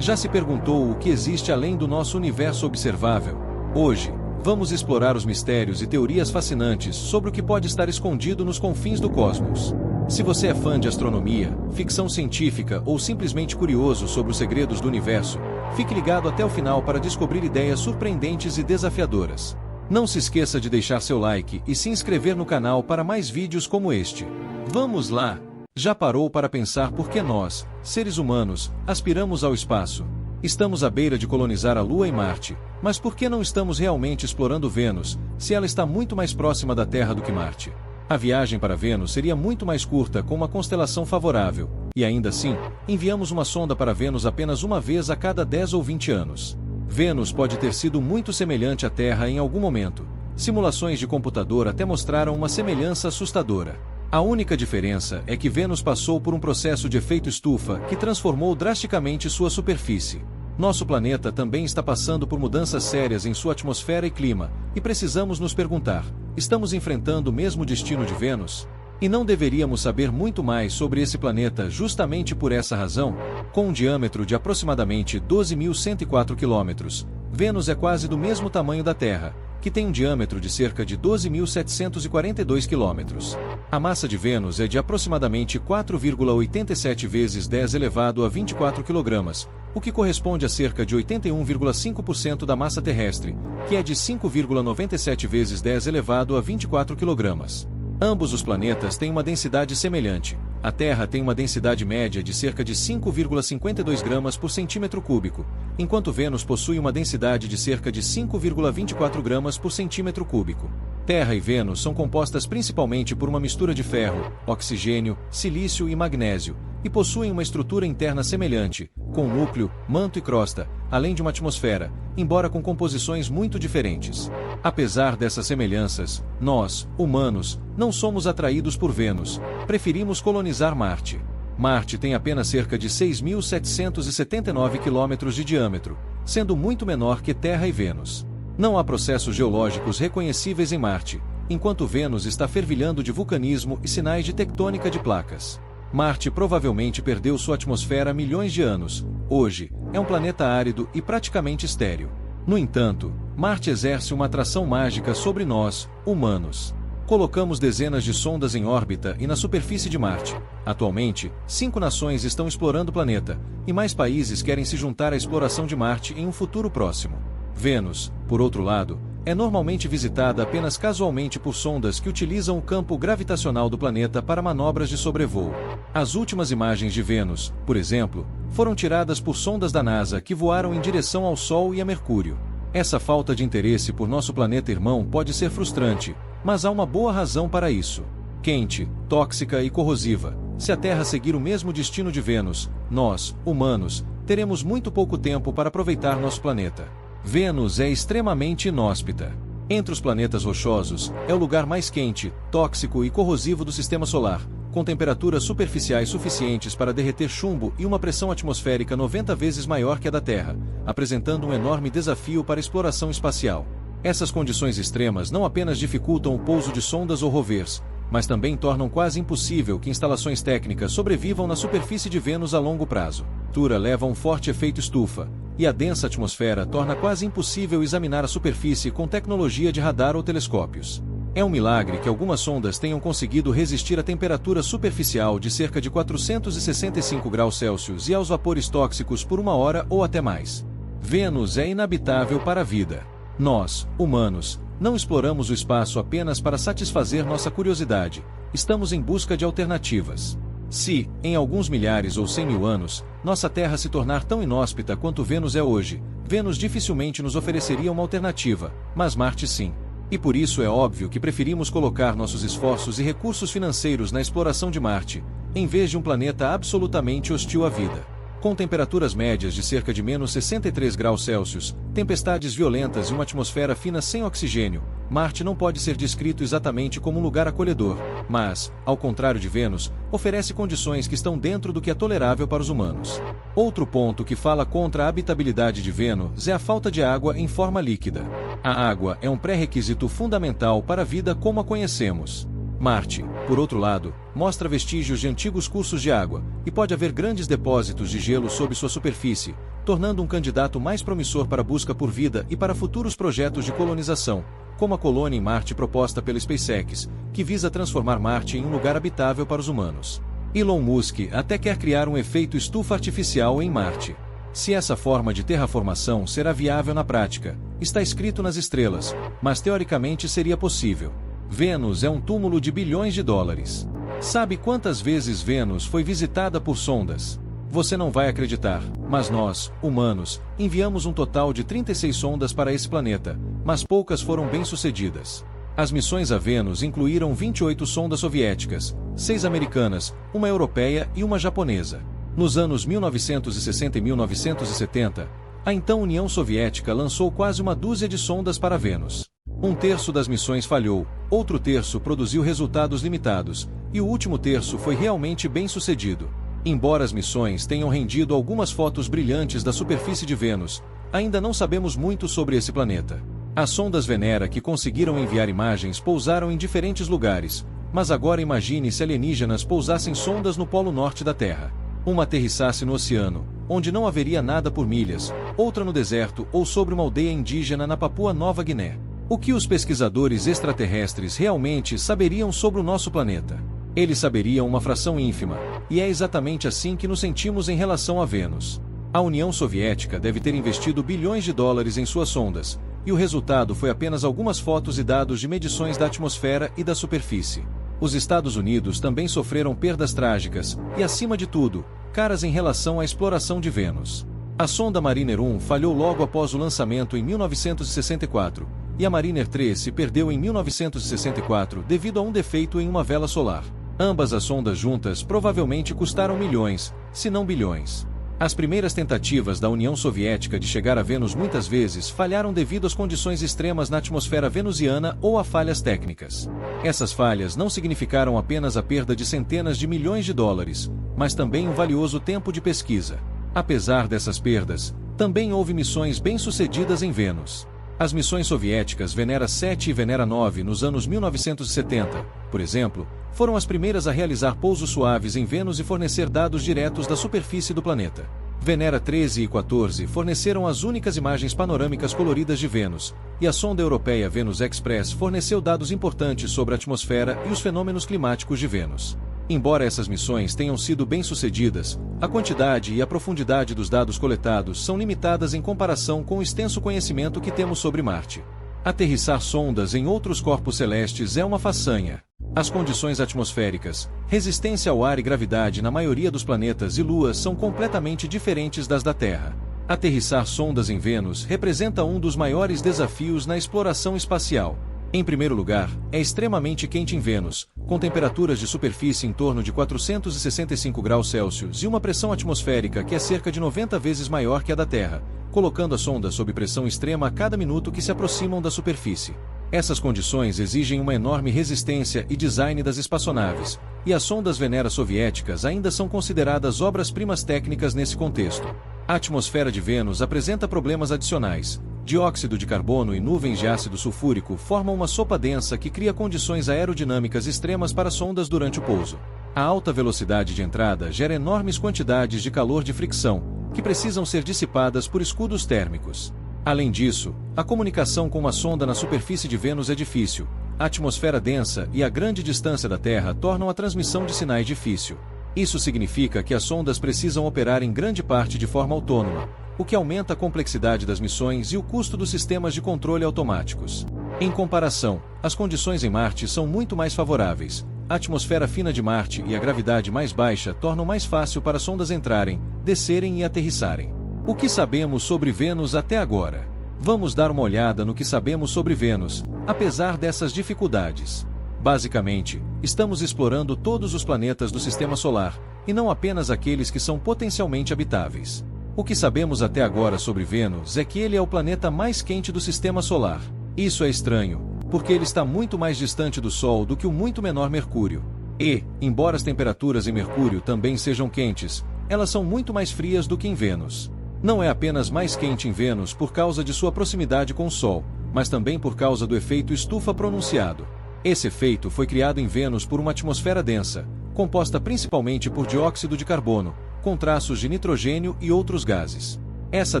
Já se perguntou o que existe além do nosso universo observável? Hoje, vamos explorar os mistérios e teorias fascinantes sobre o que pode estar escondido nos confins do cosmos. Se você é fã de astronomia, ficção científica ou simplesmente curioso sobre os segredos do universo, fique ligado até o final para descobrir ideias surpreendentes e desafiadoras. Não se esqueça de deixar seu like e se inscrever no canal para mais vídeos como este. Vamos lá! Já parou para pensar por que nós, seres humanos, aspiramos ao espaço? Estamos à beira de colonizar a Lua e Marte, mas por que não estamos realmente explorando Vênus, se ela está muito mais próxima da Terra do que Marte? A viagem para Vênus seria muito mais curta com uma constelação favorável, e ainda assim, enviamos uma sonda para Vênus apenas uma vez a cada 10 ou 20 anos. Vênus pode ter sido muito semelhante à Terra em algum momento. Simulações de computador até mostraram uma semelhança assustadora. A única diferença é que Vênus passou por um processo de efeito estufa que transformou drasticamente sua superfície. Nosso planeta também está passando por mudanças sérias em sua atmosfera e clima, e precisamos nos perguntar: estamos enfrentando o mesmo destino de Vênus? E não deveríamos saber muito mais sobre esse planeta justamente por essa razão? Com um diâmetro de aproximadamente 12.104 km, Vênus é quase do mesmo tamanho da Terra, que tem um diâmetro de cerca de 12.742 km. A massa de Vênus é de aproximadamente 4,87 vezes 10 elevado a 24 kg, o que corresponde a cerca de 81,5% da massa terrestre, que é de 5,97 vezes 10 elevado a 24 kg. Ambos os planetas têm uma densidade semelhante. A Terra tem uma densidade média de cerca de 5,52 gramas por centímetro cúbico, enquanto Vênus possui uma densidade de cerca de 5,24 gramas por centímetro cúbico. Terra e Vênus são compostas principalmente por uma mistura de ferro, oxigênio, silício e magnésio, e possuem uma estrutura interna semelhante, com núcleo, manto e crosta, além de uma atmosfera, embora com composições muito diferentes. Apesar dessas semelhanças, nós, humanos, não somos atraídos por Vênus, preferimos colonizar Marte. Marte tem apenas cerca de 6.779 km de diâmetro, sendo muito menor que Terra e Vênus. Não há processos geológicos reconhecíveis em Marte, enquanto Vênus está fervilhando de vulcanismo e sinais de tectônica de placas. Marte provavelmente perdeu sua atmosfera há milhões de anos. Hoje, é um planeta árido e praticamente estéril. No entanto, Marte exerce uma atração mágica sobre nós, humanos. Colocamos dezenas de sondas em órbita e na superfície de Marte. Atualmente, 5 nações estão explorando o planeta, e mais países querem se juntar à exploração de Marte em um futuro próximo. Vênus, por outro lado, é normalmente visitada apenas casualmente por sondas que utilizam o campo gravitacional do planeta para manobras de sobrevoo. As últimas imagens de Vênus, por exemplo, foram tiradas por sondas da NASA que voaram em direção ao Sol e a Mercúrio. Essa falta de interesse por nosso planeta irmão pode ser frustrante, mas há uma boa razão para isso. Quente, tóxica e corrosiva. Se a Terra seguir o mesmo destino de Vênus, nós, humanos, teremos muito pouco tempo para aproveitar nosso planeta. Vênus é extremamente inóspita. Entre os planetas rochosos, é o lugar mais quente, tóxico e corrosivo do Sistema Solar, com temperaturas superficiais suficientes para derreter chumbo e uma pressão atmosférica 90 vezes maior que a da Terra, apresentando um enorme desafio para a exploração espacial. Essas condições extremas não apenas dificultam o pouso de sondas ou rovers, mas também tornam quase impossível que instalações técnicas sobrevivam na superfície de Vênus a longo prazo. A temperatura leva a um forte efeito estufa, e a densa atmosfera torna quase impossível examinar a superfície com tecnologia de radar ou telescópios. É um milagre que algumas sondas tenham conseguido resistir à temperatura superficial de cerca de 465 graus Celsius e aos vapores tóxicos por 1 hora ou até mais. Vênus é inabitável para a vida. Nós, humanos, não exploramos o espaço apenas para satisfazer nossa curiosidade, estamos em busca de alternativas. Se, em alguns milhares ou 100 mil anos, nossa Terra se tornar tão inóspita quanto Vênus é hoje, Vênus dificilmente nos ofereceria uma alternativa, mas Marte sim. E por isso é óbvio que preferimos colocar nossos esforços e recursos financeiros na exploração de Marte, em vez de um planeta absolutamente hostil à vida. Com temperaturas médias de cerca de menos 63 graus Celsius, tempestades violentas e uma atmosfera fina sem oxigênio, Marte não pode ser descrito exatamente como um lugar acolhedor, mas, ao contrário de Vênus, oferece condições que estão dentro do que é tolerável para os humanos. Outro ponto que fala contra a habitabilidade de Vênus é a falta de água em forma líquida. A água é um pré-requisito fundamental para a vida como a conhecemos. Marte, por outro lado, mostra vestígios de antigos cursos de água, e pode haver grandes depósitos de gelo sob sua superfície, tornando um candidato mais promissor para a busca por vida e para futuros projetos de colonização, como a colônia em Marte proposta pela SpaceX, que visa transformar Marte em um lugar habitável para os humanos. Elon Musk até quer criar um efeito estufa artificial em Marte. Se essa forma de terraformação será viável na prática, está escrito nas estrelas, mas teoricamente seria possível. Vênus é um túmulo de bilhões de dólares. Sabe quantas vezes Vênus foi visitada por sondas? Você não vai acreditar, mas nós, humanos, enviamos um total de 36 sondas para esse planeta, mas poucas foram bem-sucedidas. As missões a Vênus incluíram 28 sondas soviéticas, 6 americanas, uma europeia e uma japonesa. Nos anos 1960 e 1970, a então União Soviética lançou quase uma dúzia de sondas para Vênus. Um terço das missões falhou, outro terço produziu resultados limitados, e o último terço foi realmente bem-sucedido. Embora as missões tenham rendido algumas fotos brilhantes da superfície de Vênus, ainda não sabemos muito sobre esse planeta. As sondas Venera que conseguiram enviar imagens pousaram em diferentes lugares, mas agora imagine se alienígenas pousassem sondas no polo norte da Terra. Uma aterrissasse no oceano, onde não haveria nada por milhas, outra no deserto ou sobre uma aldeia indígena na Papua Nova Guiné. O que os pesquisadores extraterrestres realmente saberiam sobre o nosso planeta? Eles saberiam uma fração ínfima, e é exatamente assim que nos sentimos em relação a Vênus. A União Soviética deve ter investido bilhões de dólares em suas sondas, e o resultado foi apenas algumas fotos e dados de medições da atmosfera e da superfície. Os Estados Unidos também sofreram perdas trágicas, e acima de tudo, caras em relação à exploração de Vênus. A sonda Mariner 1 falhou logo após o lançamento em 1964, e a Mariner 3 se perdeu em 1964 devido a um defeito em uma vela solar. Ambas as sondas juntas provavelmente custaram milhões, se não bilhões. As primeiras tentativas da União Soviética de chegar a Vênus muitas vezes falharam devido às condições extremas na atmosfera venusiana ou a falhas técnicas. Essas falhas não significaram apenas a perda de centenas de milhões de dólares, mas também um valioso tempo de pesquisa. Apesar dessas perdas, também houve missões bem-sucedidas em Vênus. As missões soviéticas Venera 7 e Venera 9 nos anos 1970, por exemplo, foram as primeiras a realizar pousos suaves em Vênus e fornecer dados diretos da superfície do planeta. Venera 13 e 14 forneceram as únicas imagens panorâmicas coloridas de Vênus, e a sonda europeia Venus Express forneceu dados importantes sobre a atmosfera e os fenômenos climáticos de Vênus. Embora essas missões tenham sido bem-sucedidas, a quantidade e a profundidade dos dados coletados são limitadas em comparação com o extenso conhecimento que temos sobre Marte. Aterrissar sondas em outros corpos celestes é uma façanha. As condições atmosféricas, resistência ao ar e gravidade na maioria dos planetas e luas são completamente diferentes das da Terra. Aterrissar sondas em Vênus representa um dos maiores desafios na exploração espacial. Em primeiro lugar, é extremamente quente em Vênus, com temperaturas de superfície em torno de 465 graus Celsius e uma pressão atmosférica que é cerca de 90 vezes maior que a da Terra, colocando a sonda sob pressão extrema a cada minuto que se aproximam da superfície. Essas condições exigem uma enorme resistência e design das espaçonaves, e as sondas Venera soviéticas ainda são consideradas obras-primas técnicas nesse contexto. A atmosfera de Vênus apresenta problemas adicionais. Dióxido de carbono e nuvens de ácido sulfúrico formam uma sopa densa que cria condições aerodinâmicas extremas para sondas durante o pouso. A alta velocidade de entrada gera enormes quantidades de calor de fricção, que precisam ser dissipadas por escudos térmicos. Além disso, a comunicação com uma sonda na superfície de Vênus é difícil. A atmosfera densa e a grande distância da Terra tornam a transmissão de sinais difícil. Isso significa que as sondas precisam operar em grande parte de forma autônoma, o que aumenta a complexidade das missões e o custo dos sistemas de controle automáticos. Em comparação, as condições em Marte são muito mais favoráveis. A atmosfera fina de Marte e a gravidade mais baixa tornam mais fácil para sondas entrarem, descerem e aterrissarem. O que sabemos sobre Vênus até agora? Vamos dar uma olhada no que sabemos sobre Vênus, apesar dessas dificuldades. Basicamente, estamos explorando todos os planetas do Sistema Solar, e não apenas aqueles que são potencialmente habitáveis. O que sabemos até agora sobre Vênus é que ele é o planeta mais quente do Sistema Solar. Isso é estranho, porque ele está muito mais distante do Sol do que o muito menor Mercúrio. E, embora as temperaturas em Mercúrio também sejam quentes, elas são muito mais frias do que em Vênus. Não é apenas mais quente em Vênus por causa de sua proximidade com o Sol, mas também por causa do efeito estufa pronunciado. Esse efeito foi criado em Vênus por uma atmosfera densa, composta principalmente por dióxido de carbono, com traços de nitrogênio e outros gases. Essa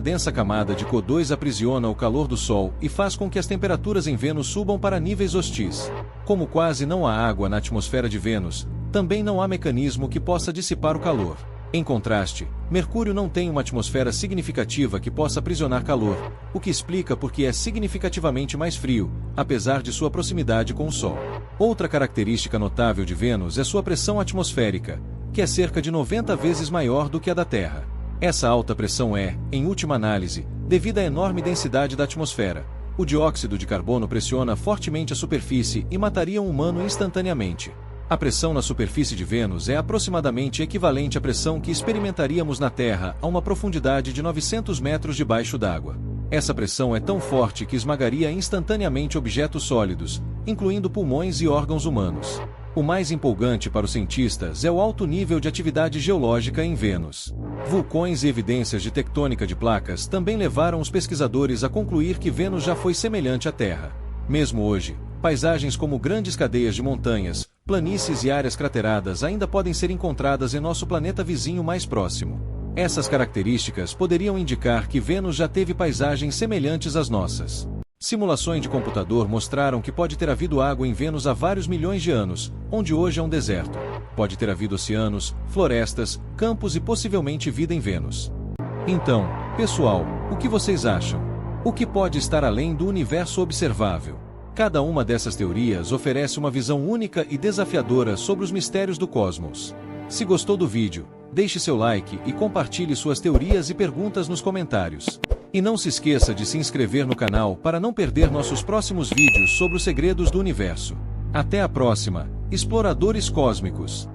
densa camada de CO2 aprisiona o calor do Sol e faz com que as temperaturas em Vênus subam para níveis hostis. Como quase não há água na atmosfera de Vênus, também não há mecanismo que possa dissipar o calor. Em contraste, Mercúrio não tem uma atmosfera significativa que possa aprisionar calor, o que explica por que é significativamente mais frio, apesar de sua proximidade com o Sol. Outra característica notável de Vênus é sua pressão atmosférica, que é cerca de 90 vezes maior do que a da Terra. Essa alta pressão é, em última análise, devido à enorme densidade da atmosfera. O dióxido de carbono pressiona fortemente a superfície e mataria um humano instantaneamente. A pressão na superfície de Vênus é aproximadamente equivalente à pressão que experimentaríamos na Terra a uma profundidade de 900 metros debaixo d'água. Essa pressão é tão forte que esmagaria instantaneamente objetos sólidos, incluindo pulmões e órgãos humanos. O mais empolgante para os cientistas é o alto nível de atividade geológica em Vênus. Vulcões e evidências de tectônica de placas também levaram os pesquisadores a concluir que Vênus já foi semelhante à Terra. Mesmo hoje, paisagens como grandes cadeias de montanhas, planícies e áreas crateradas ainda podem ser encontradas em nosso planeta vizinho mais próximo. Essas características poderiam indicar que Vênus já teve paisagens semelhantes às nossas. Simulações de computador mostraram que pode ter havido água em Vênus há vários milhões de anos, onde hoje é um deserto. Pode ter havido oceanos, florestas, campos e possivelmente vida em Vênus. Então, pessoal, o que vocês acham? O que pode estar além do universo observável? Cada uma dessas teorias oferece uma visão única e desafiadora sobre os mistérios do cosmos. Se gostou do vídeo, deixe seu like e compartilhe suas teorias e perguntas nos comentários. E não se esqueça de se inscrever no canal para não perder nossos próximos vídeos sobre os segredos do universo. Até a próxima, exploradores cósmicos!